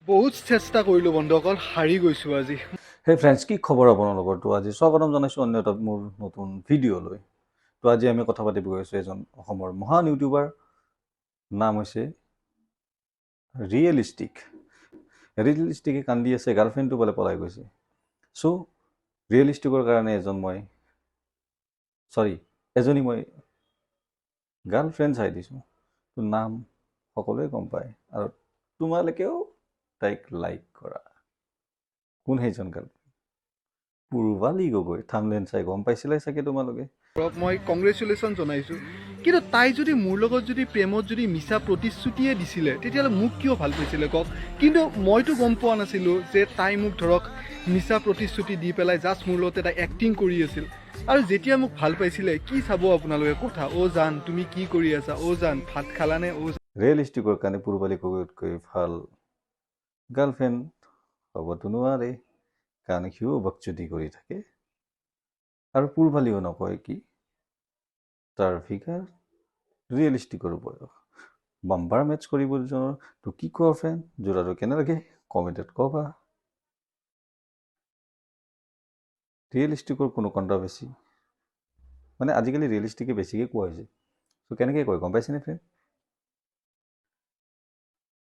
বহুত চেষ্টা কৰিলোঁ বন্ধুসকল, হাৰি গৈছোঁ আজি। হে ফ্ৰেণ্ডছ, কি খবৰ আপোনালোকৰ? তো আজি স্বাগতম জনাইছোঁ অন্য এটা মোৰ নতুন ভিডিঅ'লৈ। তো আজি আমি কথা পাতিব গৈছোঁ এজন অসমৰ মহান ইউটিউবাৰ, নাম হৈছে ৰিয়েলিষ্টিকে কান্দি আছে, গাৰ্লফ্ৰেণ্ডটো বোলে পলাই গৈছে। চ' ৰিয়েলিষ্টিকৰ কাৰণে এজনী মই গাৰ্লফ্ৰেণ্ড চাই দিছোঁ। তো নাম সকলোৱে গম পায় আৰু তোমালোকেও তাইক লাইক কৰা। কোন সেইজন গাৰ্লফ্ৰেণ্ড? পুৰবালি গগৈ। থাম্বনেইল চাই গম পাইছিলাই চাগে তোমালোকে। মই কংগ্ৰেচুলেশ্যন জনাইছোঁ, কিন্তু তাই যদি মোৰ লগত যদি প্ৰেমত যদি মিছা প্ৰতিশ্ৰুতিয়ে দিছিলে তেতিয়াহ'লে মোক কিয় ভাল পাইছিলে কওক? কিন্তু মইতো গম পোৱা নাছিলোঁ যে তাই মোক ধৰক মিছা প্ৰতিশ্ৰুতি দি পেলাই জাষ্ট মোৰ লগত এটা এক্টিং কৰি আছিল। আৰু যেতিয়া মোক ভাল পাইছিলে, কি চাব আপোনালোকে? কথা অ' জান তুমি কি কৰি আছা? অ' জান ভাত খালানে? অ' ৰিয়েলিষ্টিকৰ কাৰণে পুৰবালি গগৈতকৈ ভাল গাৰ্লফ্ৰেণ্ড হ'বতো নোৱাৰে, কাৰণ সিও বকচুদি কৰি থাকে। আৰু পুৰবালিও নকয় কি তাৰ ফিগাৰ ৰিয়েলিষ্টিকৰ বয়স বাম্বাৰ মেটচ কৰিব জনৰ। তো কি কোৱা ফ্ৰেণ্ড, যোৰাটো কেনে লাগে কমেণ্টত ক'বা। ৰিয়েলিষ্টিকৰ কোনো কণ্ট্ৰভাৰ্চি মানে আজিকালি ৰিয়েলিষ্টিকে বেছিকৈ কোৱা হৈছে। ত' কেনেকৈ কয় গম পাইছেনে ফ্ৰেণ্ড?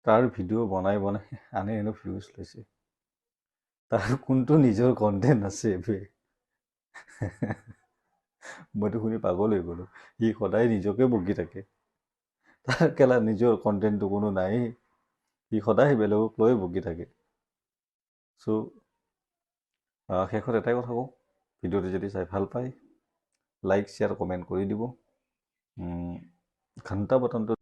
তাৰ ভিডিঅ' বনাই আনে এনে ভিউজ লৈছে। তাৰ কোনটো নিজৰ কণ্টেণ্ট আছে বে? মইতো শুনি পাগল হৈ গ'লোঁ। সি সদায় নিজকে বকি থাকে, তাৰ কেলা নিজৰ কণ্টেণ্টটো কোনো নাই। সি সদায় বেলেগক লৈ বকি থাকে। চ' শেষত এটাই কথা কওঁ, ভিডিঅ'টো যদি চাই ভাল পায় লাইক শ্বেয়াৰ কমেণ্ট কৰি দিব। ঘণ্টা বটনটো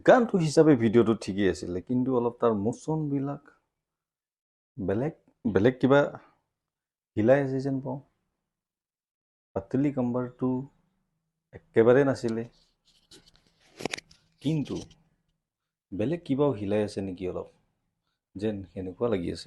গানটো হিচাপে ভিডিঅ'টো ঠিকেই আছিলে, কিন্তু অলপ তাৰ মোচনবিলাক বেলেগ কিবা হিলাই আছে যেন পাওঁ। পাতলি কাম্বাৰটো একেবাৰে নাছিলে, কিন্তু বেলেগ কিবাও হিলাই আছে নেকি অলপ, যেন সেনেকুৱা লাগি আছে।